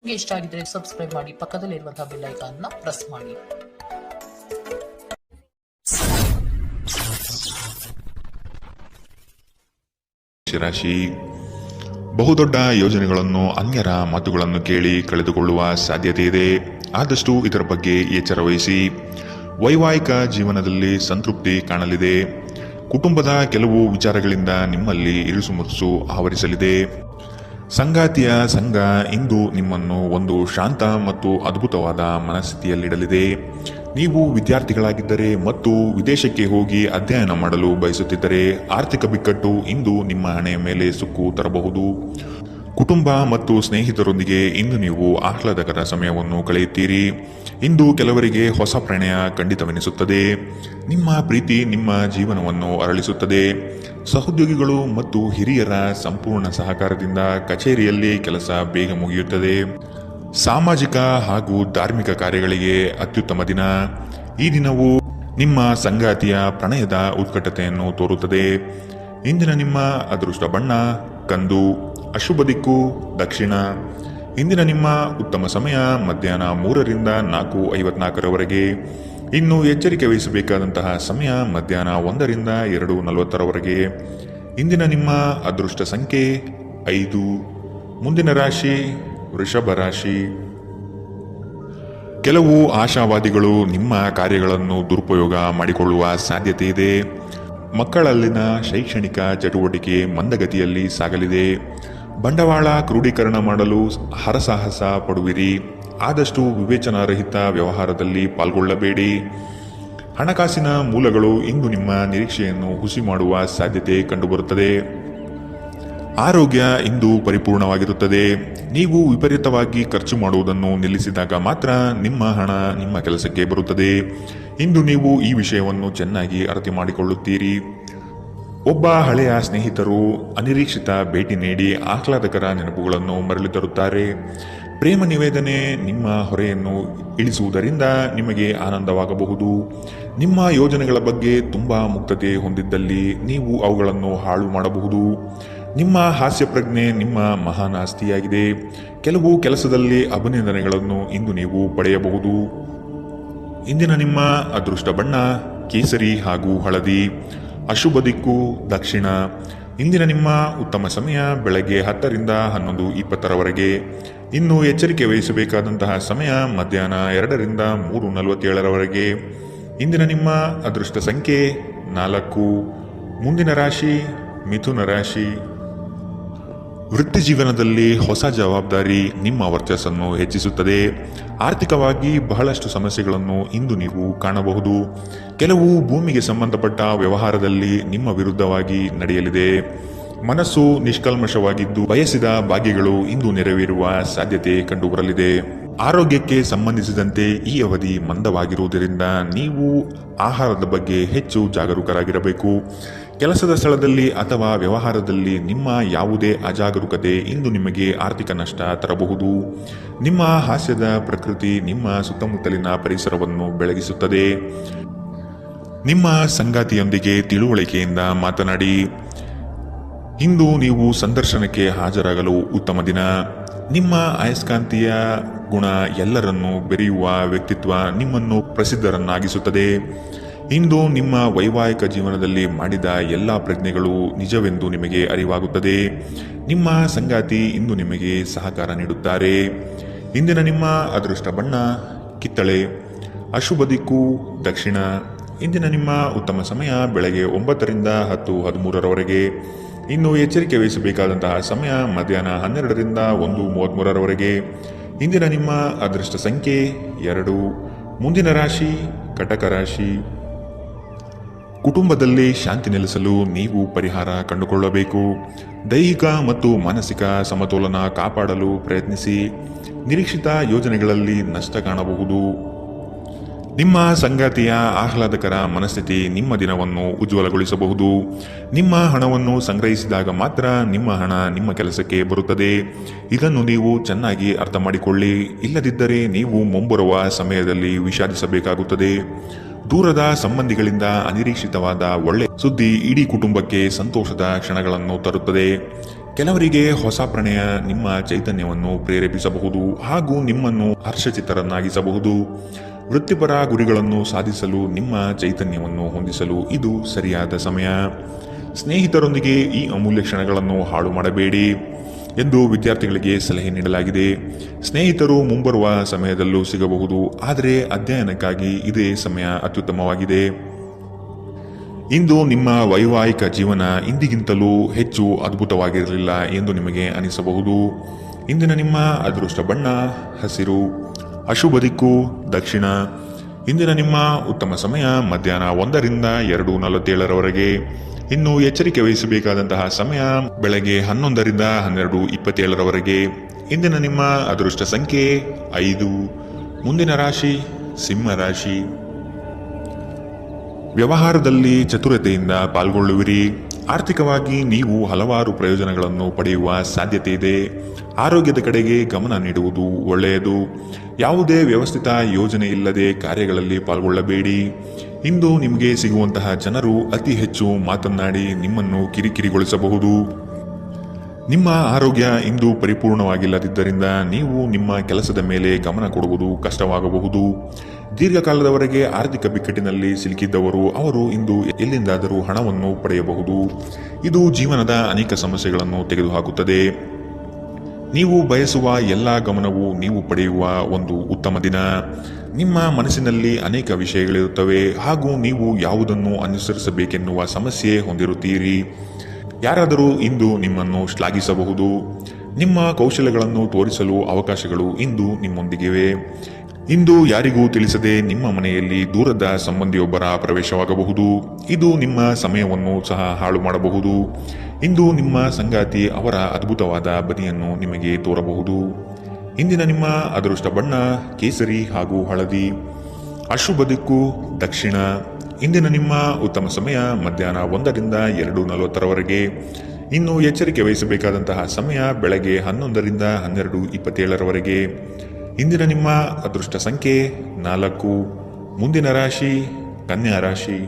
ನಿಮಗೆ ಇಷ್ಟ ಆಗಿದ್ರೆ ಸಬ್ಸ್ಕ್ರೈಬ್ ಮಾಡಿ, ಪಕ್ಕದಲ್ಲಿರುವಂತಹ ಬೆಲ್ ಐಕಾನ್ ನ ಪ್ರೆಸ್ ಮಾಡಿ. ರಾಶಿ ಬಹುದೊಡ್ಡ ಯೋಜನೆಗಳನ್ನು ಅನ್ಯರ ಮಾತುಗಳನ್ನು ಕೇಳಿ ಕಳೆದುಕೊಳ್ಳುವ ಸಾಧ್ಯತೆ ಇದೆ. ಆದಷ್ಟು ಇದರ ಬಗ್ಗೆ ಎಚ್ಚರ ವಹಿಸಿ. ವೈವಾಹಿಕ ಜೀವನದಲ್ಲಿ ಸಂತೃಪ್ತಿ ಕಾಣಲಿದೆ. ಕುಟುಂಬದ ಕೆಲವು ವಿಚಾರಗಳಿಂದ ನಿಮ್ಮಲ್ಲಿ ಇರುಸುಮುರುಸು ಆವರಿಸಲಿದೆ. ಸಂಗಾತಿಯ ಸಂಘ ಇಂದು ನಿಮ್ಮನ್ನು ಒಂದು ಶಾಂತ ಮತ್ತು ಅದ್ಭುತವಾದ ಮನಸ್ಥಿತಿಯಲ್ಲಿಡಲಿದೆ. ನೀವು ವಿದ್ಯಾರ್ಥಿಗಳಾಗಿದ್ದರೆ ಮತ್ತು ವಿದೇಶಕ್ಕೆ ಹೋಗಿ ಅಧ್ಯಯನ ಮಾಡಲು ಬಯಸುತ್ತಿದ್ದರೆ ಆರ್ಥಿಕ ಬಿಕ್ಕಟ್ಟು ಇಂದು ನಿಮ್ಮ ಹಣೆಯ ಮೇಲೆ ಸುಕ್ಕು ತರಬಹುದು. ಕುಟುಂಬ ಮತ್ತು ಸ್ನೇಹಿತರೊಂದಿಗೆ ಇಂದು ನೀವು ಆಹ್ಲಾದಕರ ಸಮಯವನ್ನು ಕಳೆಯುತ್ತೀರಿ. ಇಂದು ಕೆಲವರಿಗೆ ಹೊಸ ಪ್ರಣಯ ಖಂಡಿತವೆನಿಸುತ್ತದೆ. ನಿಮ್ಮ ಪ್ರೀತಿ ನಿಮ್ಮ ಜೀವನವನ್ನು ಅರಳಿಸುತ್ತದೆ. ಸಹೋದ್ಯೋಗಿಗಳು ಮತ್ತು ಹಿರಿಯರ ಸಂಪೂರ್ಣ ಸಹಕಾರದಿಂದ ಕಚೇರಿಯಲ್ಲಿ ಕೆಲಸ ಬೇಗ ಮುಗಿಯುತ್ತದೆ. ಸಾಮಾಜಿಕ ಹಾಗೂ ಧಾರ್ಮಿಕ ಕಾರ್ಯಗಳಿಗೆ ಅತ್ಯುತ್ತಮ ದಿನ. ಈ ದಿನವು ನಿಮ್ಮ ಸಂಗಾತಿಯ ಪ್ರಣಯದ ಉತ್ಕಟತೆಯನ್ನು ತೋರುತ್ತದೆ. ಇಂದಿನ ನಿಮ್ಮ ಅದೃಷ್ಟ ಬಣ್ಣ ಕಂದು, ಅಶುಭ ದಿಕ್ಕು ದಕ್ಷಿಣ. ಇಂದಿನ ನಿಮ್ಮ ಉತ್ತಮ ಸಮಯ ಮಧ್ಯಾಹ್ನ 3ರಿಂದ 4:54ರವರೆಗೆ. ಇನ್ನು ಎಚ್ಚರಿಕೆ ವಹಿಸಬೇಕಾದಂತಹ ಸಮಯ ಮಧ್ಯಾಹ್ನ 1ರಿಂದ 2:40ರವರೆಗೆ. ಇಂದಿನ ನಿಮ್ಮ ಅದೃಷ್ಟ ಸಂಖ್ಯೆ 5. ಮುಂದಿನ ರಾಶಿ ವೃಷಭ ರಾಶಿ. ಕೆಲವು ಆಶಾವಾದಿಗಳು ನಿಮ್ಮ ಕಾರ್ಯಗಳನ್ನು ದುರುಪಯೋಗ ಮಾಡಿಕೊಳ್ಳುವ ಸಾಧ್ಯತೆ ಇದೆ. ಮಕ್ಕಳಲ್ಲಿನ ಶೈಕ್ಷಣಿಕ ಚಟುವಟಿಕೆ ಮಂದಗತಿಯಲ್ಲಿ ಸಾಗಲಿದೆ. ಬಂಡವಾಳ ಕ್ರೋಢೀಕರಣ ಮಾಡಲು ಹರಸಾಹಸ ಪಡುವಿರಿ. ಆದಷ್ಟು ವಿವೇಚನಾರಹಿತ ವ್ಯವಹಾರದಲ್ಲಿ ಪಾಲ್ಗೊಳ್ಳಬೇಡಿ. ಹಣಕಾಸಿನ ಮೂಲಗಳು ಇಂದು ನಿಮ್ಮ ನಿರೀಕ್ಷೆಯನ್ನು ಹುಸಿ ಮಾಡುವ ಸಾಧ್ಯತೆ ಕಂಡುಬರುತ್ತದೆ. ಆರೋಗ್ಯ ಇಂದು ಪರಿಪೂರ್ಣವಾಗಿರುತ್ತದೆ. ನೀವು ವಿಪರೀತವಾಗಿ ಖರ್ಚು ಮಾಡುವುದನ್ನು ನಿಲ್ಲಿಸಿದಾಗ ಮಾತ್ರ ನಿಮ್ಮ ಹಣ ನಿಮ್ಮ ಕೆಲಸಕ್ಕೆ ಬರುತ್ತದೆ. ಇಂದು ನೀವು ಈ ವಿಷಯವನ್ನು ಚೆನ್ನಾಗಿ ಅರ್ಥ ಮಾಡಿಕೊಳ್ಳುತ್ತೀರಿ. ಒಬ್ಬ ಹಳೆಯ ಸ್ನೇಹಿತರು ಅನಿರೀಕ್ಷಿತ ಭೇಟಿ ನೀಡಿ ಆಹ್ಲಾದಕರ ನೆನಪುಗಳನ್ನು ಮರಳಿ ತರುತ್ತಾರೆ. ಪ್ರೇಮ ನಿವೇದನೆ ನಿಮ್ಮ ಹೊರೆಯನ್ನು ಇಳಿಸುವುದರಿಂದ ನಿಮಗೆ ಆನಂದವಾಗಬಹುದು. ನಿಮ್ಮ ಯೋಜನೆಗಳ ಬಗ್ಗೆ ತುಂಬಾ ಮುಕ್ತತೆ ಹೊಂದಿದ್ದಲ್ಲಿ ನೀವು ಅವುಗಳನ್ನು ಹಾಳು ಮಾಡಬಹುದು. ನಿಮ್ಮ ಹಾಸ್ಯ ಪ್ರಜ್ಞೆ ನಿಮ್ಮ ಮಹಾನ್ ಆಸ್ತಿಯಾಗಿದೆ. ಕೆಲವು ಕೆಲಸದಲ್ಲಿ ಅಭಿನಂದನೆಗಳನ್ನು ಇಂದು ನೀವು ಪಡೆಯಬಹುದು. ಇಂದಿನ ನಿಮ್ಮ ಅದೃಷ್ಟ ಬಣ್ಣ ಕೇಸರಿ ಹಾಗೂ ಹಳದಿ, ಅಶುಭ ದಿಕ್ಕು ದಕ್ಷಿಣ. ಇಂದಿನ ನಿಮ್ಮ ಉತ್ತಮ ಸಮಯ ಬೆಳಗ್ಗೆ 10ರಿಂದ 11:20ರವರೆಗೆ. ಇನ್ನು ಎಚ್ಚರಿಕೆ ವಹಿಸಬೇಕಾದಂತಹ ಸಮಯ ಮಧ್ಯಾಹ್ನ 2ರಿಂದ 3:47ರವರೆಗೆ. ಇಂದಿನ ನಿಮ್ಮ ಅದೃಷ್ಟ ಸಂಖ್ಯೆ 4. ಮುಂದಿನ ರಾಶಿ ಮಿಥುನ ರಾಶಿ. ವೃತ್ತಿ ಜೀವನದಲ್ಲಿ ಹೊಸ ಜವಾಬ್ದಾರಿ ನಿಮ್ಮ ವರ್ಚಸ್ಸನ್ನು ಹೆಚ್ಚಿಸುತ್ತದೆ. ಆರ್ಥಿಕವಾಗಿ ಬಹಳಷ್ಟು ಸಮಸ್ಯೆಗಳನ್ನು ಇಂದು ನೀವು ಕಾಣಬಹುದು. ಕೆಲವು ಭೂಮಿಗೆ ಸಂಬಂಧಪಟ್ಟ ವ್ಯವಹಾರದಲ್ಲಿ ನಿಮ್ಮ ವಿರುದ್ಧವಾಗಿ ನಡೆಯಲಿದೆ. ಮನಸ್ಸು ನಿಷ್ಕಲ್ಮಶವಾಗಿದ್ದು ಬಯಸಿದ ಭಾಗ್ಯಗಳು ಇಂದು ನೆರವೇರುವ ಸಾಧ್ಯತೆ ಕಂಡುಬರಲಿದೆ. ಆರೋಗ್ಯಕ್ಕೆ ಸಂಬಂಧಿಸಿದಂತೆ ಈ ಅವಧಿ ಮಂದವಾಗಿರುವುದರಿಂದ ನೀವು ಆಹಾರದ ಬಗ್ಗೆ ಹೆಚ್ಚು ಜಾಗರೂಕರಾಗಿರಬೇಕು. ಕೆಲಸದ ಸ್ಥಳದಲ್ಲಿ ಅಥವಾ ವ್ಯವಹಾರದಲ್ಲಿ ನಿಮ್ಮ ಯಾವುದೇ ಅಜಾಗರೂಕತೆ ಇಂದು ನಿಮಗೆ ಆರ್ಥಿಕ ನಷ್ಟ ತರಬಹುದು. ನಿಮ್ಮ ಹಾಸ್ಯದ ಪ್ರಕೃತಿ ನಿಮ್ಮ ಸುತ್ತಮುತ್ತಲಿನ ಪರಿಸರವನ್ನು ಬೆಳಗಿಸುತ್ತದೆ. ನಿಮ್ಮ ಸಂಗಾತಿಯೊಂದಿಗೆ ತಿಳುವಳಿಕೆಯಿಂದ ಮಾತನಾಡಿ. ಇಂದು ನೀವು ಸಂದರ್ಶನಕ್ಕೆ ಹಾಜರಾಗಲು ಉತ್ತಮ ದಿನ. ನಿಮ್ಮ ಅಯಸ್ಕಾಂತೀಯ ಗುಣ ಎಲ್ಲರನ್ನೂ ಬೆರೆಯುವ ವ್ಯಕ್ತಿತ್ವ ನಿಮ್ಮನ್ನು ಪ್ರಸಿದ್ಧರನ್ನಾಗಿಸುತ್ತದೆ. ಇಂದು ನಿಮ್ಮ ವೈವಾಹಿಕ ಜೀವನದಲ್ಲಿ ಮಾಡಿದ ಎಲ್ಲ ಪ್ರಜ್ಞೆಗಳು ನಿಜವೆಂದು ನಿಮಗೆ ಅರಿವಾಗುತ್ತದೆ. ನಿಮ್ಮ ಸಂಗಾತಿ ಇಂದು ನಿಮಗೆ ಸಹಕಾರ ನೀಡುತ್ತಾರೆ. ಇಂದಿನ ನಿಮ್ಮ ಅದೃಷ್ಟ ಬಣ್ಣ ಕಿತ್ತಳೆ, ಅಶುಭ ದಿಕ್ಕು ದಕ್ಷಿಣ. ಇಂದಿನ ನಿಮ್ಮ ಉತ್ತಮ ಸಮಯ ಬೆಳಗ್ಗೆ 9ರಿಂದ 10:13ರವರೆಗೆ. ಇನ್ನು ಎಚ್ಚರಿಕೆ ವಹಿಸಬೇಕಾದಂತಹ ಸಮಯ ಮಧ್ಯಾಹ್ನ 12ರಿಂದ 1:33ರವರೆಗೆ. ಇಂದಿನ ನಿಮ್ಮ ಅದೃಷ್ಟ ಸಂಖ್ಯೆ 2. ಮುಂದಿನ ರಾಶಿ ಕಟಕ ರಾಶಿ. ಕುಟುಂಬದಲ್ಲಿ ಶಾಂತಿ ನೆಲೆಸಲು ನೀವು ಪರಿಹಾರ ಕಂಡುಕೊಳ್ಳಬೇಕು. ದೈಹಿಕ ಮತ್ತು ಮಾನಸಿಕ ಸಮತೋಲನ ಕಾಪಾಡಲು ಪ್ರಯತ್ನಿಸಿ. ನಿರೀಕ್ಷಿತ ಯೋಜನೆಗಳಲ್ಲಿ ನಷ್ಟ ಕಾಣಬಹುದು. ನಿಮ್ಮ ಸಂಗಾತಿಯ ಆಹ್ಲಾದಕರ ಮನಸ್ಥಿತಿ ನಿಮ್ಮ ದಿನವನ್ನು ಉಜ್ವಲಗೊಳಿಸಬಹುದು. ನಿಮ್ಮ ಹಣವನ್ನು ಸಂಗ್ರಹಿಸಿದಾಗ ಮಾತ್ರ ನಿಮ್ಮ ಹಣ ನಿಮ್ಮ ಕೆಲಸಕ್ಕೆ ಬರುತ್ತದೆ. ಇದನ್ನು ನೀವು ಚೆನ್ನಾಗಿ ಅರ್ಥ ಮಾಡಿಕೊಳ್ಳಿ. ಇಲ್ಲದಿದ್ದರೆ ನೀವು ಮುಂಬರುವ ಸಮಯದಲ್ಲಿ ವಿಷಾದಿಸಬೇಕಾಗುತ್ತದೆ. ದೂರದ ಸಂಬಂಧಿಗಳಿಂದ ಅನಿರೀಕ್ಷಿತವಾದ ಒಳ್ಳೆಯ ಸುದ್ದಿ ಇಡೀ ಕುಟುಂಬಕ್ಕೆ ಸಂತೋಷದ ಕ್ಷಣಗಳನ್ನು ತರುತ್ತದೆ. ಕೆಲವರಿಗೆ ಹೊಸ ಪ್ರಣಯ ನಿಮ್ಮ ಚೈತನ್ಯವನ್ನು ಪ್ರೇರೇಪಿಸಬಹುದು ಹಾಗೂ ನಿಮ್ಮನ್ನು ಹರ್ಷಚಿತ್ತರನ್ನಾಗಿಸಬಹುದು. ವೃತ್ತಿಪರ ಗುರಿಗಳನ್ನು ಸಾಧಿಸಲು ನಿಮ್ಮ ಚೈತನ್ಯವನ್ನು ಹೊಂದಿಸಲು ಇದು ಸರಿಯಾದ ಸಮಯ. ಸ್ನೇಹಿತರೊಂದಿಗೆ ಈ ಅಮೂಲ್ಯ ಕ್ಷಣಗಳನ್ನು ಹಾಳು ಮಾಡಬೇಡಿ ಎಂದು ವಿದ್ಯಾರ್ಥಿಗಳಿಗೆ ಸಲಹೆ ನೀಡಲಾಗಿದೆ. ಸ್ನೇಹಿತರು ಮುಂಬರುವ ಸಮಯದಲ್ಲೂ ಸಿಗಬಹುದು, ಆದರೆ ಅಧ್ಯಯನಕ್ಕಾಗಿ ಇದೇ ಸಮಯ ಅತ್ಯುತ್ತಮವಾಗಿದೆ. ಇಂದು ನಿಮ್ಮ ವೈವಾಹಿಕ ಜೀವನ ಇಂದಿಗಿಂತಲೂ ಹೆಚ್ಚು ಅದ್ಭುತವಾಗಿರಲಿಲ್ಲ ಎಂದು ನಿಮಗೆ ಅನಿಸಬಹುದು. ಇಂದಿನ ನಿಮ್ಮ ಅದೃಷ್ಟ ಬಣ್ಣ ಹಸಿರು, ಅಶುಭ ದಿಕ್ಕು ದಕ್ಷಿಣ. ಇಂದಿನ ನಿಮ್ಮ ಉತ್ತಮ ಸಮಯ ಮಧ್ಯಾಹ್ನ 1ರಿಂದ 2:47ರವರೆಗೆ. ಇನ್ನು ಎಚ್ಚರಿಕೆ ವಹಿಸಬೇಕಾದಂತಹ ಸಮಯ ಬೆಳಗ್ಗೆ 11ರಿಂದ 12:27ರವರೆಗೆ. ಇಂದಿನ ನಿಮ್ಮ ಅದೃಷ್ಟ ಸಂಖ್ಯೆ 5. ಮುಂದಿನ ರಾಶಿ ಸಿಂಹ ರಾಶಿ. ವ್ಯವಹಾರದಲ್ಲಿ ಚತುರತೆಯಿಂದ ಪಾಲ್ಗೊಳ್ಳುವಿರಿ. ಆರ್ಥಿಕವಾಗಿ ನೀವು ಹಲವಾರು ಪ್ರಯೋಜನಗಳನ್ನು ಪಡೆಯುವ ಸಾಧ್ಯತೆ ಇದೆ. ಆರೋಗ್ಯದ ಕಡೆಗೆ ಗಮನ ನೀಡುವುದು ಒಳ್ಳೆಯದು. ಯಾವುದೇ ವ್ಯವಸ್ಥಿತ ಯೋಜನೆ ಇಲ್ಲದೆ ಕಾರ್ಯಗಳಲ್ಲಿ ಪಾಲ್ಗೊಳ್ಳಬೇಡಿ. ಇಂದು ನಿಮಗೆ ಸಿಗುವಂತಹ ಜನರು ಅತಿ ಹೆಚ್ಚು ಮಾತನಾಡಿ ನಿಮ್ಮನ್ನು ಕಿರಿಕಿರಿಗೊಳಿಸಬಹುದು. ನಿಮ್ಮ ಆರೋಗ್ಯ ಇಂದು ಪರಿಪೂರ್ಣವಾಗಿಲ್ಲದಿದ್ದರಿಂದ ನೀವು ನಿಮ್ಮ ಕೆಲಸದ ಮೇಲೆ ಗಮನ ಕೊಡುವುದು ಕಷ್ಟವಾಗಬಹುದು. ದೀರ್ಘಕಾಲದವರೆಗೆ ಆರ್ಥಿಕ ಬಿಕ್ಕಟ್ಟಿನಲ್ಲಿ ಸಿಲುಕಿದ್ದವರು ಅವರು ಇಂದು ಎಲ್ಲಿಂದಾದರೂ ಹಣವನ್ನು ಪಡೆಯಬಹುದು. ಇದು ಜೀವನದ ಅನೇಕ ಸಮಸ್ಯೆಗಳನ್ನು ತೆಗೆದುಹಾಕುತ್ತದೆ. ನೀವು ಬಯಸುವ ಎಲ್ಲ ಗಮನವು ನೀವು ಪಡೆಯುವ ಒಂದು ಉತ್ತಮ ದಿನ. ನಿಮ್ಮ ಮನಸ್ಸಿನಲ್ಲಿ ಅನೇಕ ವಿಷಯಗಳಿರುತ್ತವೆ ಹಾಗೂ ನೀವು ಯಾವುದನ್ನು ಅನುಸರಿಸಬೇಕೆನ್ನುವ ಸಮಸ್ಯೆ ಹೊಂದಿರುತ್ತೀರಿ. ಯಾರಾದರೂ ಇಂದು ನಿಮ್ಮನ್ನು ಶ್ಲಾಘಿಸಬಹುದು. ನಿಮ್ಮ ಕೌಶಲ್ಯಗಳನ್ನು ತೋರಿಸಲು ಅವಕಾಶಗಳು ಇಂದು ನಿಮ್ಮೊಂದಿಗಿವೆ. ಇಂದು ಯಾರಿಗೂ ತಿಳಿಸದೆ ನಿಮ್ಮ ಮನೆಯಲ್ಲಿ ದೂರದ ಸಂಬಂಧಿಯೊಬ್ಬರ ಪ್ರವೇಶವಾಗಬಹುದು. ಇದು ನಿಮ್ಮ ಸಮಯವನ್ನು ಸಹ ಹಾಳು ಮಾಡಬಹುದು. ಇಂದು ನಿಮ್ಮ ಸಂಗಾತಿ ಅವರ ಅದ್ಭುತವಾದ ಬದಿಯನ್ನು ನಿಮಗೆ ತೋರಬಹುದು. ಇಂದಿನ ನಿಮ್ಮ ಅದೃಷ್ಟ ಬಣ್ಣ ಕೇಸರಿ ಹಾಗೂ ಹಳದಿ, ಅಶುಭ ದಿಕ್ಕು ದಕ್ಷಿಣ. ಇಂದಿನ ನಿಮ್ಮ ಉತ್ತಮ ಸಮಯ ಮಧ್ಯಾಹ್ನ 1ರಿಂದ 2:40ರವರೆಗೆ. ಇನ್ನು ಎಚ್ಚರಿಕೆ ವಹಿಸಬೇಕಾದಂತಹ ಸಮಯ ಬೆಳಗ್ಗೆ 11ರಿಂದ 12:27ರವರೆಗೆ. ಇಂದಿನ ನಿಮ್ಮ ಅದೃಷ್ಟ ಸಂಖ್ಯೆ 4. ಮುಂದಿನ ರಾಶಿ ಕನ್ಯಾ ರಾಶಿ.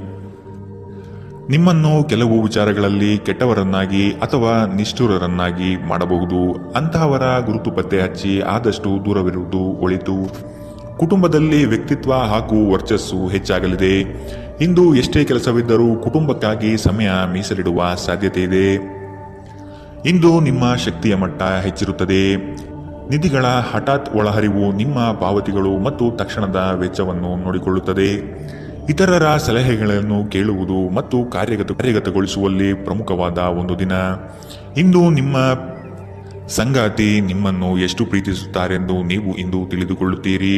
ನಿಮ್ಮನ್ನು ಕೆಲವು ವಿಚಾರಗಳಲ್ಲಿ ಕೆಟ್ಟವರನ್ನಾಗಿ ಅಥವಾ ನಿಷ್ಠುರರನ್ನಾಗಿ ಮಾಡಬಹುದು. ಅಂತಹವರ ಗುರುತು ಪತ್ತೆ ಹಚ್ಚಿ ಆದಷ್ಟು ದೂರವಿರುವುದು ಒಳಿತು. ಕುಟುಂಬದಲ್ಲಿ ವ್ಯಕ್ತಿತ್ವ ಹಾಗೂ ವರ್ಚಸ್ಸು ಹೆಚ್ಚಾಗಲಿದೆ. ಇಂದು ಎಷ್ಟೇ ಕೆಲಸವಿದ್ದರೂ ಕುಟುಂಬಕ್ಕಾಗಿ ಸಮಯ ಮೀಸಲಿಡುವ ಸಾಧ್ಯತೆ ಇದೆ. ಇಂದು ನಿಮ್ಮ ಶಕ್ತಿಯ ಮಟ್ಟ ಹೆಚ್ಚಿರುತ್ತದೆ. ನಿಧಿಗಳ ಹಠಾತ್ ಒಳಹರಿವು ನಿಮ್ಮ ಪಾವತಿಗಳು ಮತ್ತು ತಕ್ಷಣದ ವೆಚ್ಚವನ್ನು ನೋಡಿಕೊಳ್ಳುತ್ತದೆ. ಇತರರ ಸಲಹೆಗಳನ್ನು ಕೇಳುವುದು ಮತ್ತು ಕಾರ್ಯಗತಗೊಳಿಸುವಲ್ಲಿ ಪ್ರಮುಖವಾದ ಒಂದು ದಿನ. ಇಂದು ನಿಮ್ಮ ಸಂಗಾತಿ ನಿಮ್ಮನ್ನು ಎಷ್ಟು ಪ್ರೀತಿಸುತ್ತಾರೆಂದು ನೀವು ಇಂದು ತಿಳಿದುಕೊಳ್ಳುತ್ತೀರಿ.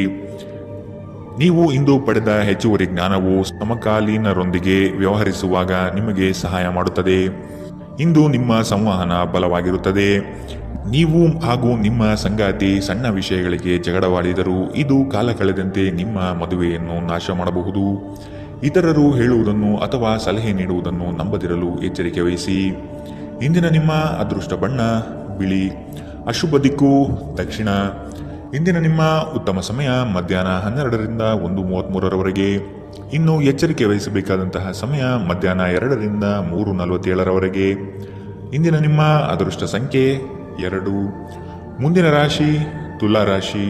ನೀವು ಇಂದು ಪಡೆದ ಹೆಚ್ಚುವರಿ ಜ್ಞಾನವು ಸಮಕಾಲೀನರೊಂದಿಗೆ ವ್ಯವಹರಿಸುವಾಗ ನಿಮಗೆ ಸಹಾಯ ಮಾಡುತ್ತದೆ. ಇಂದು ನಿಮ್ಮ ಸಂವಹನ ಬಲವಾಗಿರುತ್ತದೆ. ನೀವು ಹಾಗೂ ನಿಮ್ಮ ಸಂಗಾತಿ ಸಣ್ಣ ವಿಷಯಗಳಿಗೆ ಜಗಳವಾಡಿದರೂ ಇದು ಕಾಲ ಕಳೆದಂತೆ ನಿಮ್ಮ ಮದುವೆಯನ್ನು ನಾಶ ಮಾಡಬಹುದು. ಇತರರು ಹೇಳುವುದನ್ನು ಅಥವಾ ಸಲಹೆ ನೀಡುವುದನ್ನು ನಂಬದಿರಲು ಎಚ್ಚರಿಕೆ ವಹಿಸಿ. ಇಂದಿನ ನಿಮ್ಮ ಅದೃಷ್ಟ ಬಣ್ಣ ಬಿಳಿ, ಅಶುಭ ದಿಕ್ಕು ದಕ್ಷಿಣ. ಇಂದಿನ ನಿಮ್ಮ ಉತ್ತಮ ಸಮಯ ಮಧ್ಯಾಹ್ನ 12ರಿಂದ 1:33ರವರೆಗೆ. ಇನ್ನು ಎಚ್ಚರಿಕೆ ವಹಿಸಬೇಕಾದಂತಹ ಸಮಯ ಮಧ್ಯಾಹ್ನ 2ರಿಂದ 3:47ರವರೆಗೆ. ಇಂದಿನ ನಿಮ್ಮ ಅದೃಷ್ಟ ಸಂಖ್ಯೆ 2. ಮುಂದಿನ ರಾಶಿ ತುಲಾ ರಾಶಿ.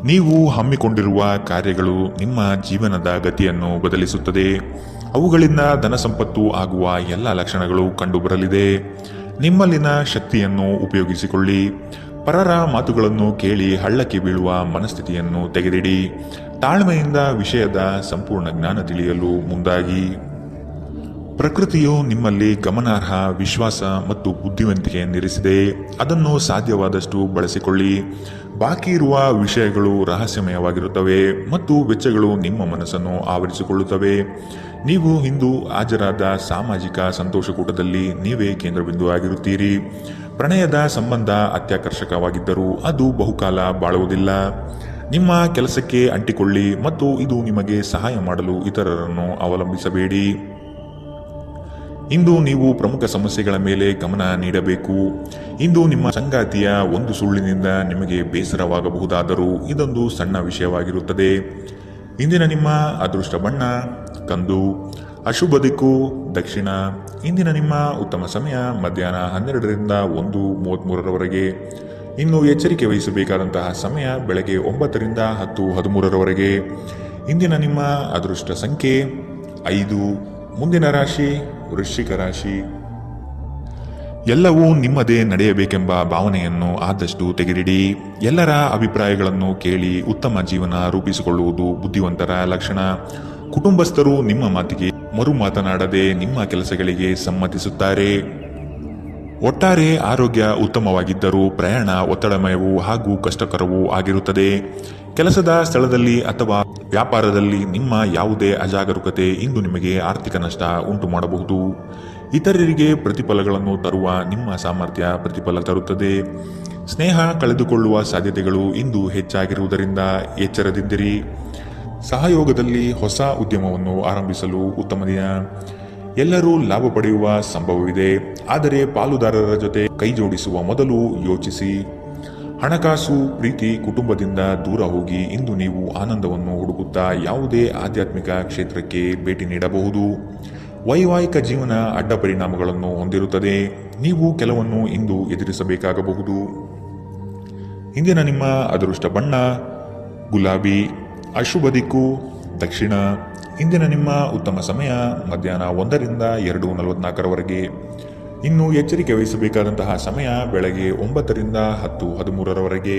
ನೀವು ಹಮ್ಮಿಕೊಂಡಿರುವ ಕಾರ್ಯಗಳು ನಿಮ್ಮ ಜೀವನದ ಗತಿಯನ್ನು ಬದಲಿಸುತ್ತದೆ. ಅವುಗಳಿಂದ ಧನ ಸಂಪತ್ತು ಆಗುವ ಎಲ್ಲ ಲಕ್ಷಣಗಳು ಕಂಡುಬರಲಿದೆ. ನಿಮ್ಮಲ್ಲಿನ ಶಕ್ತಿಯನ್ನು ಉಪಯೋಗಿಸಿಕೊಳ್ಳಿ. ಪರರ ಮಾತುಗಳನ್ನು ಕೇಳಿ ಹಳ್ಳಕ್ಕೆ ಬೀಳುವ ಮನಸ್ಥಿತಿಯನ್ನು ತೆಗೆದಿಡಿ. ತಾಳ್ಮೆಯಿಂದ ವಿಷಯದ ಸಂಪೂರ್ಣ ಜ್ಞಾನ ತಿಳಿಯಲು ಮುಂದಾಗಿ. ಪ್ರಕೃತಿಯು ನಿಮ್ಮಲ್ಲಿ ಗಮನಾರ್ಹ ವಿಶ್ವಾಸ ಮತ್ತು ಬುದ್ಧಿವಂತಿಕೆಯನ್ನಿರಿಸಿದೆ. ಅದನ್ನು ಸಾಧ್ಯವಾದಷ್ಟು ಬಳಸಿಕೊಳ್ಳಿ. ಬಾಕಿ ಇರುವ ವಿಷಯಗಳು ರಹಸ್ಯಮಯವಾಗಿರುತ್ತವೆ ಮತ್ತು ವೆಚ್ಚಗಳು ನಿಮ್ಮ ಮನಸ್ಸನ್ನು ಆವರಿಸಿಕೊಳ್ಳುತ್ತವೆ. ನೀವು ಇಂದು ಹಾಜರಾದ ಸಾಮಾಜಿಕ ಸಂತೋಷಕೂಟದಲ್ಲಿ ನೀವೇ ಕೇಂದ್ರಬಿಂದು ಆಗಿರುತ್ತೀರಿ. ಪ್ರಣಯದ ಸಂಬಂಧ ಅತ್ಯಾಕರ್ಷಕವಾಗಿದ್ದರೂ ಅದು ಬಹುಕಾಲ ಬಾಳುವುದಿಲ್ಲ. ನಿಮ್ಮ ಕೆಲಸಕ್ಕೆ ಅಂಟಿಕೊಳ್ಳಿ ಮತ್ತು ಇದು ನಿಮಗೆ ಸಹಾಯ ಮಾಡಲು ಇತರರನ್ನು ಅವಲಂಬಿಸಬೇಡಿ. ಇಂದು ನೀವು ಪ್ರಮುಖ ಸಮಸ್ಯೆಗಳ ಮೇಲೆ ಗಮನ ನೀಡಬೇಕು. ಇಂದು ನಿಮ್ಮ ಸಂಗಾತಿಯ ಒಂದು ಸುಳ್ಳಿನಿಂದ ನಿಮಗೆ ಬೇಸರವಾಗಬಹುದಾದರೂ ಇದೊಂದು ಸಣ್ಣ ವಿಷಯವಾಗಿರುತ್ತದೆ. ಇಂದಿನ ನಿಮ್ಮ ಅದೃಷ್ಟ ಬಣ್ಣ ಕಂದು, ಅಶುಭ ದಿಕ್ಕು ದಕ್ಷಿಣ. ಇಂದಿನ ನಿಮ್ಮ ಉತ್ತಮ ಸಮಯ ಮಧ್ಯಾಹ್ನ 12ರಿಂದ 1:33ರವರೆಗೆ. ಇನ್ನು ಎಚ್ಚರಿಕೆ ವಹಿಸಬೇಕಾದಂತಹ ಸಮಯ ಬೆಳಗ್ಗೆ 9ರಿಂದ 10:13ರವರೆಗೆ. ಇಂದಿನ ನಿಮ್ಮ ಅದೃಷ್ಟ ಸಂಖ್ಯೆ 5. ಮುಂದಿನ ರಾಶಿ ವೃಶ್ಚಿಕ ರಾಶಿ. ಎಲ್ಲವೂ ನಿಮ್ಮದೇ ನಡೆಯಬೇಕೆಂಬ ಭಾವನೆಯನ್ನು ಆದಷ್ಟು ತೆಗೆದಿಡಿ. ಎಲ್ಲರ ಅಭಿಪ್ರಾಯಗಳನ್ನು ಕೇಳಿ ಉತ್ತಮ ಜೀವನ ರೂಪಿಸಿಕೊಳ್ಳುವುದು ಬುದ್ಧಿವಂತರ ಲಕ್ಷಣ. ಕುಟುಂಬಸ್ಥರು ನಿಮ್ಮ ಮಾತಿಗೆ ಮರು ಮಾತನಾಡದೆ ನಿಮ್ಮ ಕೆಲಸಗಳಿಗೆ ಸಮ್ಮತಿಸುತ್ತಾರೆ. ಒಟ್ಟಾರೆ ಆರೋಗ್ಯ ಉತ್ತಮವಾಗಿದ್ದರೂ ಪ್ರಯಾಣ ಒತ್ತಡಮಯವೂ ಹಾಗೂ ಕಷ್ಟಕರವೂ ಆಗಿರುತ್ತದೆ. ಕೆಲಸದ ಸ್ಥಳದಲ್ಲಿ ಅಥವಾ ವ್ಯಾಪಾರದಲ್ಲಿ ನಿಮ್ಮ ಯಾವುದೇ ಅಜಾಗರೂಕತೆ ಇಂದು ನಿಮಗೆ ಆರ್ಥಿಕ ನಷ್ಟ ಉಂಟು ಮಾಡಬಹುದು. ಇತರರಿಗೆ ಪ್ರತಿಫಲಗಳನ್ನು ತರುವ ನಿಮ್ಮ ಸಾಮರ್ಥ್ಯ ಪ್ರತಿಫಲ ತರುತ್ತದೆ. ಸ್ನೇಹ ಕಳೆದುಕೊಳ್ಳುವ ಸಾಧ್ಯತೆಗಳು ಇಂದು ಹೆಚ್ಚಾಗಿರುವುದರಿಂದ ಎಚ್ಚರದಿಂದಿರಿ. ಸಹಯೋಗದಲ್ಲಿ ಹೊಸ ಉದ್ಯಮವನ್ನು ಆರಂಭಿಸಲು ಉತ್ತಮ ದಿನ. ಎಲ್ಲರೂ ಲಾಭ ಪಡೆಯುವ ಸಂಭವವಿದೆ, ಆದರೆ ಪಾಲುದಾರರ ಜೊತೆ ಕೈಜೋಡಿಸುವ ಮೊದಲು ಯೋಚಿಸಿ. ಹಣಕಾಸು, ಪ್ರೀತಿ, ಕುಟುಂಬದಿಂದ ದೂರ ಹೋಗಿ ಇಂದು ನೀವು ಆನಂದವನ್ನು ಹುಡುಕುತ್ತಾ ಯಾವುದೇ ಆಧ್ಯಾತ್ಮಿಕ ಕ್ಷೇತ್ರಕ್ಕೆ ಭೇಟಿ ನೀಡಬಹುದು. ವೈವಾಹಿಕ ಜೀವನ ಅಡ್ಡ ಪರಿಣಾಮಗಳನ್ನು ಹೊಂದಿರುತ್ತದೆ. ನೀವು ಕೆಲವನ್ನು ಇಂದು ಎದುರಿಸಬೇಕಾಗಬಹುದು. ಇಂದಿನ ನಿಮ್ಮ ಅದೃಷ್ಟ ಬಣ್ಣ ಗುಲಾಬಿ. ಅಶುಭ ದಿಕ್ಕು ದಕ್ಷಿಣ. ಇಂದಿನ ನಿಮ್ಮ ಉತ್ತಮ ಸಮಯ ಮಧ್ಯಾಹ್ನ 1ರಿಂದ 2:44ರವರೆಗೆ. ಇನ್ನು ಎಚ್ಚರಿಕೆ ವಹಿಸಬೇಕಾದಂತಹ ಸಮಯ ಬೆಳಗ್ಗೆ 9ರಿಂದ 10:13ರವರೆಗೆ.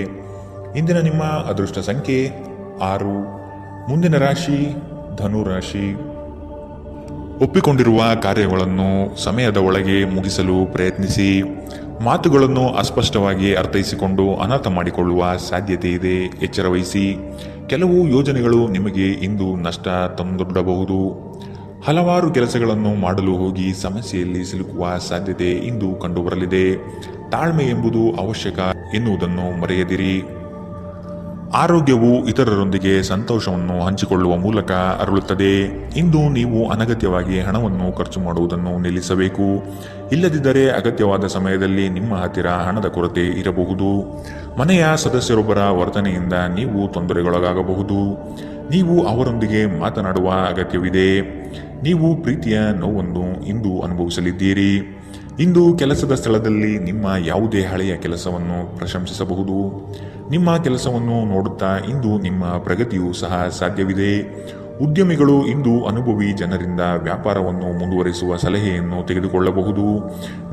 ಇಂದಿನ ನಿಮ್ಮ ಅದೃಷ್ಟ ಸಂಖ್ಯೆ 6. ಮುಂದಿನ ರಾಶಿ ಧನು ರಾಶಿ. ಒಪ್ಪಿಕೊಂಡಿರುವ ಕಾರ್ಯಗಳನ್ನು ಸಮಯದ ಒಳಗೆ ಮುಗಿಸಲು ಪ್ರಯತ್ನಿಸಿ. ಮಾತುಗಳನ್ನು ಅಸ್ಪಷ್ಟವಾಗಿ ಅರ್ಥೈಸಿಕೊಂಡು ಅನರ್ಥ ಮಾಡಿಕೊಳ್ಳುವ ಸಾಧ್ಯತೆ ಇದೆ, ಎಚ್ಚರ ವಹಿಸಿ. ಕೆಲವು ಯೋಜನೆಗಳು ನಿಮಗೆ ಇಂದು ನಷ್ಟ ತಂದೊಡ್ಡಬಹುದು. ಹಲವಾರು ಕೆಲಸಗಳನ್ನು ಮಾಡಲು ಹೋಗಿ ಸಮಸ್ಯೆಯಲ್ಲಿ ಸಿಲುಕುವ ಸಾಧ್ಯತೆ ಇಂದು ಕಂಡುಬರಲಿದೆ. ತಾಳ್ಮೆ ಎಂಬುದು ಅವಶ್ಯಕ ಎನ್ನುವುದನ್ನು ಮರೆಯದಿರಿ. ಆರೋಗ್ಯವು ಇತರರೊಂದಿಗೆ ಸಂತೋಷವನ್ನು ಹಂಚಿಕೊಳ್ಳುವ ಮೂಲಕ ಅರಳುತ್ತದೆ. ಇಂದು ನೀವು ಅನಗತ್ಯವಾಗಿ ಹಣವನ್ನು ಖರ್ಚು ಮಾಡುವುದನ್ನು ನಿಲ್ಲಿಸಬೇಕು. ಇಲ್ಲದಿದ್ದರೆ ಅಗತ್ಯವಾದ ಸಮಯದಲ್ಲಿ ನಿಮ್ಮ ಹತ್ತಿರ ಹಣದ ಕೊರತೆ ಇರಬಹುದು. ಮನೆಯ ಸದಸ್ಯರೊಬ್ಬರ ವರ್ತನೆಯಿಂದ ನೀವು ತೊಂದರೆಗೊಳಗಾಗಬಹುದು. ನೀವು ಅವರೊಂದಿಗೆ ಮಾತನಾಡುವ ಅಗತ್ಯವಿದೆ. ನೀವು ಪ್ರೀತಿಯ ನೋವನ್ನು ಇಂದು ಅನುಭವಿಸಲಿದ್ದೀರಿ. ಇಂದು ಕೆಲಸದ ಸ್ಥಳದಲ್ಲಿ ನಿಮ್ಮ ಯಾವುದೇ ಹಳೆಯ ಕೆಲಸವನ್ನು ಪ್ರಶಂಸಿಸಬಹುದು. ನಿಮ್ಮ ಕೆಲಸವನ್ನು ನೋಡುತ್ತಾ ಇಂದು ನಿಮ್ಮ ಪ್ರಗತಿಯೂ ಸಹ ಸಾಧ್ಯವಿದೆ. ಉದ್ಯಮಿಗಳು ಇಂದು ಅನುಭವಿ ಜನರಿಂದ ವ್ಯಾಪಾರವನ್ನು ಮುಂದುವರಿಸುವ ಸಲಹೆಯನ್ನು ತೆಗೆದುಕೊಳ್ಳಬಹುದು.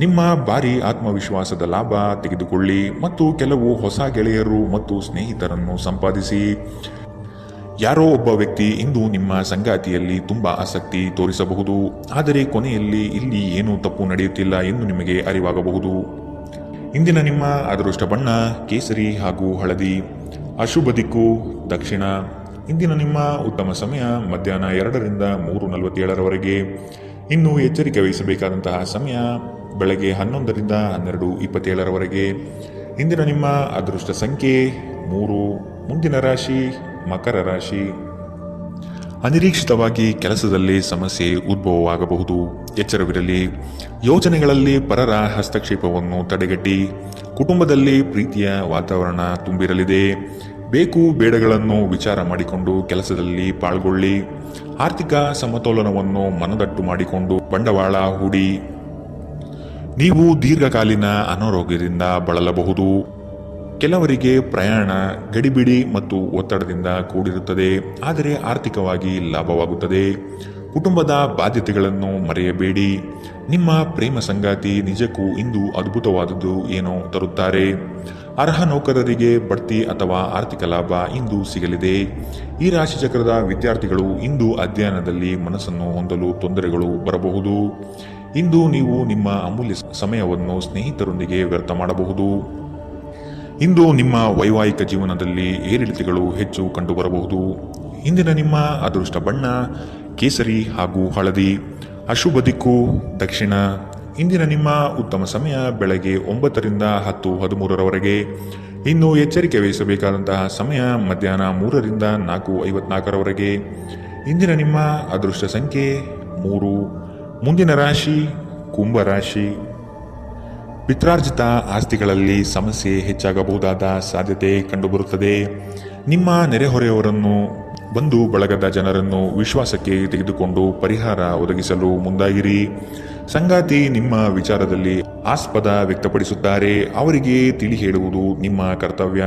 ನಿಮ್ಮ ಭಾರಿ ಆತ್ಮವಿಶ್ವಾಸದ ಲಾಭ ತೆಗೆದುಕೊಳ್ಳಿ ಮತ್ತು ಕೆಲವು ಹೊಸ ಗೆಳೆಯರು ಮತ್ತು ಸ್ನೇಹಿತರನ್ನು ಸಂಪಾದಿಸಿ. ಯಾರೋ ಒಬ್ಬ ವ್ಯಕ್ತಿ ಇಂದು ನಿಮ್ಮ ಸಂಗಾತಿಯಲ್ಲಿ ತುಂಬಾ ಆಸಕ್ತಿ ತೋರಿಸಬಹುದು, ಆದರೆ ಕೊನೆಯಲ್ಲಿ ಇಲ್ಲಿ ಏನೂ ತಪ್ಪು ನಡೆಯುತ್ತಿಲ್ಲ ಎಂದು ನಿಮಗೆ ಅರಿವಾಗಬಹುದು. ಇಂದಿನ ನಿಮ್ಮ ಅದೃಷ್ಟ ಬಣ್ಣ ಕೇಸರಿ ಹಾಗೂ ಹಳದಿ. ಅಶುಭ ದಿಕ್ಕು ದಕ್ಷಿಣ. ಇಂದಿನ ನಿಮ್ಮ ಉತ್ತಮ ಸಮಯ ಮಧ್ಯಾಹ್ನ 2ರಿಂದ 3:47ರವರೆಗೆ. ಇನ್ನು ಎಚ್ಚರಿಕೆ ವಹಿಸಬೇಕಾದಂತಹ ಸಮಯ ಬೆಳಗ್ಗೆ 11ರಿಂದ 12:27ರವರೆಗೆ. ಇಂದಿನ ನಿಮ್ಮ ಅದೃಷ್ಟ ಸಂಖ್ಯೆ 3. ಮುಂದಿನ ರಾಶಿ ಮಕರ ರಾಶಿ. ಅನಿರೀಕ್ಷಿತವಾಗಿ ಕೆಲಸದಲ್ಲಿ ಸಮಸ್ಯೆ ಉದ್ಭವವಾಗಬಹುದು, ಎಚ್ಚರವಿರಲಿ. ಯೋಜನೆಗಳಲ್ಲಿ ಪರರ ಹಸ್ತಕ್ಷೇಪವನ್ನು ತಡೆಗಟ್ಟಿ. ಕುಟುಂಬದಲ್ಲಿ ಪ್ರೀತಿಯ ವಾತಾವರಣ ತುಂಬಿರಲಿದೆ. ಬೇಕು ಬೇಡಗಳನ್ನು ವಿಚಾರ ಮಾಡಿಕೊಂಡು ಕೆಲಸದಲ್ಲಿ ಪಾಲ್ಗೊಳ್ಳಿ. ಆರ್ಥಿಕ ಸಮತೋಲನವನ್ನು ಮನದಟ್ಟು ಮಾಡಿಕೊಂಡು ಬಂಡವಾಳ ಹೂಡಿ. ನೀವು ದೀರ್ಘಕಾಲೀನ ಅನಾರೋಗ್ಯದಿಂದ ಬಳಲಬಹುದು. ಕೆಲವರಿಗೆ ಪ್ರಯಾಣ ಗಡಿಬಿಡಿ ಮತ್ತು ಒತ್ತಡದಿಂದ ಕೂಡಿರುತ್ತದೆ, ಆದರೆ ಆರ್ಥಿಕವಾಗಿ ಲಾಭವಾಗುತ್ತದೆ. ಕುಟುಂಬದ ಬಾಧ್ಯತೆಗಳನ್ನು ಮರೆಯಬೇಡಿ. ನಿಮ್ಮ ಪ್ರೇಮ ಸಂಗಾತಿ ನಿಜಕ್ಕೂ ಇಂದು ಅದ್ಭುತವಾದುದು ಏನೋ ತರುತ್ತಾರೆ. ಅರ್ಹ ನೌಕರರಿಗೆ ಬಡ್ತಿ ಅಥವಾ ಆರ್ಥಿಕ ಲಾಭ ಇಂದು ಸಿಗಲಿದೆ. ಈ ರಾಶಿಚಕ್ರದ ವಿದ್ಯಾರ್ಥಿಗಳು ಇಂದು ಅಧ್ಯಯನದಲ್ಲಿ ಮನಸ್ಸನ್ನು ಹೊಂದಲು ತೊಂದರೆಗಳು ಬರಬಹುದು. ಇಂದು ನೀವು ನಿಮ್ಮ ಅಮೂಲ್ಯ ಸಮಯವನ್ನು ಸ್ನೇಹಿತರೊಂದಿಗೆ ವ್ಯರ್ಥ ಮಾಡಬಹುದು. ಇಂದು ನಿಮ್ಮ ವೈವಾಹಿಕ ಜೀವನದಲ್ಲಿ ಏರಿಳಿತಗಳು ಹೆಚ್ಚು ಕಂಡುಬರಬಹುದು. ಇಂದಿನ ನಿಮ್ಮ ಅದೃಷ್ಟ ಬಣ್ಣ ಕೇಸರಿ ಹಾಗೂ ಹಳದಿ. ಅಶುಭ ದಿಕ್ಕು ದಕ್ಷಿಣ. ಇಂದಿನ ನಿಮ್ಮ ಉತ್ತಮ ಸಮಯ ಬೆಳಗ್ಗೆ 9ರಿಂದ 10:13ರವರೆಗೆ. ಇನ್ನು ಎಚ್ಚರಿಕೆ ವಹಿಸಬೇಕಾದಂತಹ ಸಮಯ ಮಧ್ಯಾಹ್ನ 3ರಿಂದ 4:54ರವರೆಗೆ. ಇಂದಿನ ನಿಮ್ಮ ಅದೃಷ್ಟ ಸಂಖ್ಯೆ 3. ಮುಂದಿನ ರಾಶಿ ಕುಂಭರಾಶಿ. ಪಿತ್ರಾರ್ಜಿತ ಆಸ್ತಿಗಳಲ್ಲಿ ಸಮಸ್ಯೆ ಹೆಚ್ಚಾಗಬಹುದಾದ ಸಾಧ್ಯತೆ ಕಂಡುಬರುತ್ತದೆ. ನಿಮ್ಮ ನೆರೆಹೊರೆಯವರನ್ನು ಬಂಧು ಬಳಗದ ಜನರನ್ನು ವಿಶ್ವಾಸಕ್ಕೆ ತೆಗೆದುಕೊಂಡು ಪರಿಹಾರ ಒದಗಿಸಲು ಮುಂದಾಗಿರಿ. ಸಂಗಾತಿ ನಿಮ್ಮ ವಿಚಾರದಲ್ಲಿ ಆಸ್ಪದ ವ್ಯಕ್ತಪಡಿಸುತ್ತಾರೆ, ಅವರಿಗೆ ತಿಳಿ ಹೇಳುವುದು ನಿಮ್ಮ ಕರ್ತವ್ಯ.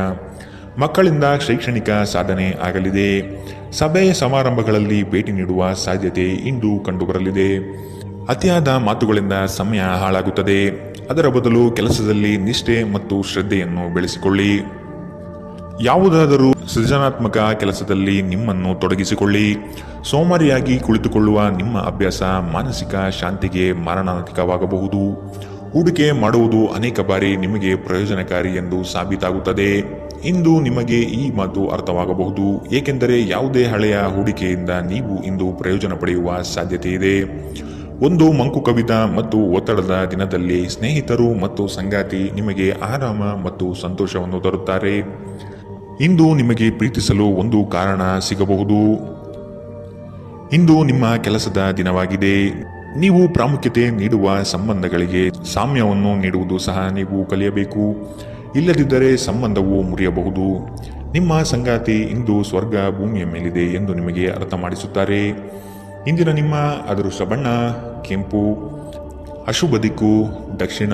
ಮಕ್ಕಳಿಂದ ಶೈಕ್ಷಣಿಕ ಸಾಧನೆ ಆಗಲಿದೆ. ಸಭೆ ಸಮಾರಂಭಗಳಲ್ಲಿ ಭೇಟಿ ನೀಡುವ ಸಾಧ್ಯತೆ ಇಂದು ಕಂಡುಬರಲಿದೆ. ಅತಿಯಾದ ಮಾತುಗಳಿಂದ ಸಮಯ ಹಾಳಾಗುತ್ತದೆ. ಅದರ ಬದಲು ಕೆಲಸದಲ್ಲಿ ನಿಷ್ಠೆ ಮತ್ತು ಶ್ರದ್ಧೆಯನ್ನು ಬೆಳೆಸಿಕೊಳ್ಳಿ. ಯಾವುದಾದರೂ ಸೃಜನಾತ್ಮಕ ಕೆಲಸದಲ್ಲಿ ನಿಮ್ಮನ್ನು ತೊಡಗಿಸಿಕೊಳ್ಳಿ. ಸೋಮಾರಿಯಾಗಿ ಕುಳಿತುಕೊಳ್ಳುವ ನಿಮ್ಮ ಅಭ್ಯಾಸ ಮಾನಸಿಕ ಶಾಂತಿಗೆ ಮಾರಣಾಂತಿಕವಾಗಬಹುದು. ಹೂಡಿಕೆ ಮಾಡುವುದು ಅನೇಕ ಬಾರಿ ನಿಮಗೆ ಪ್ರಯೋಜನಕಾರಿ ಎಂದು ಸಾಬೀತಾಗುತ್ತದೆ. ಇಂದು ನಿಮಗೆ ಈ ಮಾತು ಅರ್ಥವಾಗಬಹುದು, ಏಕೆಂದರೆ ಯಾವುದೇ ಹಳೆಯ ಹೂಡಿಕೆಯಿಂದ ನೀವು ಇಂದು ಪ್ರಯೋಜನ ಪಡೆಯುವ ಸಾಧ್ಯತೆ ಇದೆ. ಒಂದು ಮಂಕು ಕವಿದ ಮತ್ತು ಒತ್ತಡದ ದಿನದಲ್ಲಿ ಸ್ನೇಹಿತರು ಮತ್ತು ಸಂಗಾತಿ ನಿಮಗೆ ಆರಾಮ ಮತ್ತು ಸಂತೋಷವನ್ನು ತರುತ್ತಾರೆ. ಇಂದು ನಿಮಗೆ ಪ್ರೀತಿಸಲು ಒಂದು ಕಾರಣ ಸಿಗಬಹುದು. ಇಂದು ನಿಮ್ಮ ಕೆಲಸದ ದಿನವಾಗಿದೆ. ನೀವು ಪ್ರಾಮುಖ್ಯತೆ ನೀಡುವ ಸಂಬಂಧಗಳಿಗೆ ಸಾಮ್ಯವನ್ನು ನೀಡುವುದು ಸಹ ನೀವು ಕಲಿಯಬೇಕು. ಇಲ್ಲದಿದ್ದರೆ ಸಂಬಂಧವು ಮುರಿಯಬಹುದು. ನಿಮ್ಮ ಸಂಗಾತಿ ಇಂದು ಸ್ವರ್ಗ ಭೂಮಿಯ ಮೇಲಿದೆ ಎಂದು ನಿಮಗೆ ಅರ್ಥ ಮಾಡಿಸುತ್ತಾರೆ. ಇಂದಿನ ನಿಮ್ಮ ಅದೃಷ್ಟ ಬಣ್ಣ ಕೆಂಪು, ಅಶುಭ ದಿಕ್ಕು ದಕ್ಷಿಣ.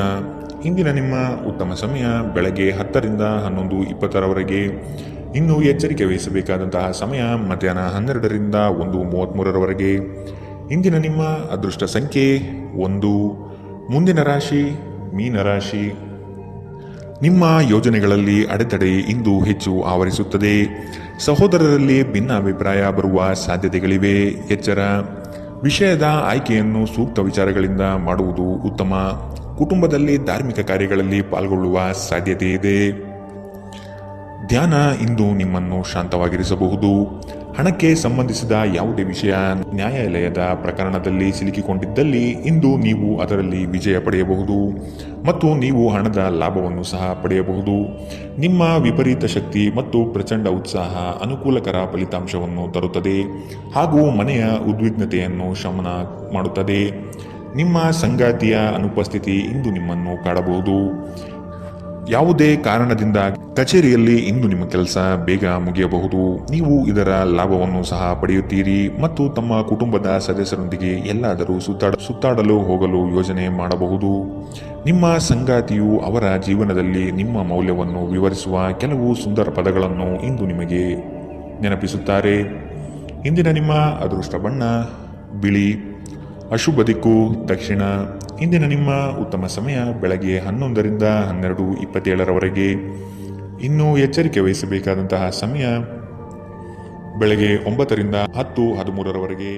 ಇಂದಿನ ನಿಮ್ಮ ಉತ್ತಮ ಸಮಯ ಬೆಳಗ್ಗೆ 10 ರಿಂದ 11:20ರವರೆಗೆ. ಇನ್ನು ಎಚ್ಚರಿಕೆ ವಹಿಸಬೇಕಾದಂತಹ ಸಮಯ ಮಧ್ಯಾಹ್ನ 12 ರಿಂದ 1:33ರವರೆಗೆ. ಇಂದಿನ ನಿಮ್ಮ ಅದೃಷ್ಟ ಸಂಖ್ಯೆ 1. ಮುಂದಿನ ರಾಶಿ ಮೀನರಾಶಿ. ನಿಮ್ಮ ಯೋಜನೆಗಳಲ್ಲಿ ಅಡೆತಡೆ ಇಂದು ಹೆಚ್ಚು ಆವರಿಸುತ್ತದೆ. ಸಹೋದರರಲ್ಲಿ ಭಿನ್ನಾಭಿಪ್ರಾಯ ಬರುವ ಸಾಧ್ಯತೆಗಳಿವೆ. ಎಚ್ಚರ. ವಿಷಯದ ಆಯ್ಕೆಯನ್ನು ಸೂಕ್ತ ವಿಚಾರಗಳಿಂದ ಮಾಡುವುದು ಉತ್ತಮ. ಕುಟುಂಬದಲ್ಲಿ ಧಾರ್ಮಿಕ ಕಾರ್ಯಗಳಲ್ಲಿ ಪಾಲ್ಗೊಳ್ಳುವ ಸಾಧ್ಯತೆ ಇದೆ. ಧ್ಯಾನ ಇಂದು ನಿಮ್ಮನ್ನು ಶಾಂತವಾಗಿರಿಸಬಹುದು. ಹಣಕ್ಕೆ ಸಂಬಂಧಿಸಿದ ಯಾವುದೇ ವಿಷಯ ನ್ಯಾಯಾಲಯದ ಪ್ರಕರಣದಲ್ಲಿ ಸಿಲುಕಿಕೊಂಡಿದ್ದಲ್ಲಿ ಇಂದು ನೀವು ಅದರಲ್ಲಿ ವಿಜಯ ಪಡೆಯಬಹುದು ಮತ್ತು ನೀವು ಹಣದ ಲಾಭವನ್ನು ಸಹ ಪಡೆಯಬಹುದು. ನಿಮ್ಮ ವಿಪರೀತ ಶಕ್ತಿ ಮತ್ತು ಪ್ರಚಂಡ ಉತ್ಸಾಹ ಅನುಕೂಲಕರ ಫಲಿತಾಂಶವನ್ನು ತರುತ್ತದೆ ಹಾಗೂ ಮನೆಯ ಉದ್ವಿಗ್ನತೆಯನ್ನು ಶಮನ ಮಾಡುತ್ತದೆ. ನಿಮ್ಮ ಸಂಗಾತಿಯ ಅನುಪಸ್ಥಿತಿ ಇಂದು ನಿಮ್ಮನ್ನು ಕಾಡಬಹುದು. ಯಾವುದೇ ಕಾರಣದಿಂದ ಕಚೇರಿಯಲ್ಲಿ ಇಂದು ನಿಮ್ಮ ಕೆಲಸ ಬೇಗ ಮುಗಿಯಬಹುದು. ನೀವು ಇದರ ಲಾಭವನ್ನು ಸಹ ಪಡೆಯುತ್ತೀರಿ ಮತ್ತು ತಮ್ಮ ಕುಟುಂಬದ ಸದಸ್ಯರೊಂದಿಗೆ ಎಲ್ಲಾದರೂ ಸುತ್ತಾಡಲು ಹೋಗಲು ಯೋಜನೆ ಮಾಡಬಹುದು. ನಿಮ್ಮ ಸಂಗಾತಿಯು ಅವರ ಜೀವನದಲ್ಲಿ ನಿಮ್ಮ ಮೌಲ್ಯವನ್ನು ವಿವರಿಸುವ ಕೆಲವು ಸುಂದರ ಪದಗಳನ್ನು ಇಂದು ನಿಮಗೆ ನೆನಪಿಸುತ್ತಾರೆ. ಇಂದಿನ ನಿಮ್ಮ ಅದೃಷ್ಟ ಬಣ್ಣ ಬಿಳಿ, ಅಶುಭ ದಿಕ್ಕು ದಕ್ಷಿಣ. ಇಂದಿನ ನಿಮ್ಮ ಉತ್ತಮ ಸಮಯ ಬೆಳಗ್ಗೆ 11 ರಿಂದ 12:27ರವರೆಗೆ. ಇನ್ನು ಎಚ್ಚರಿಕೆ ವಹಿಸಬೇಕಾದಂತಹ ಸಮಯ ಬೆಳಗ್ಗೆ 9 ರಿಂದ 10:13ರವರೆಗೆ.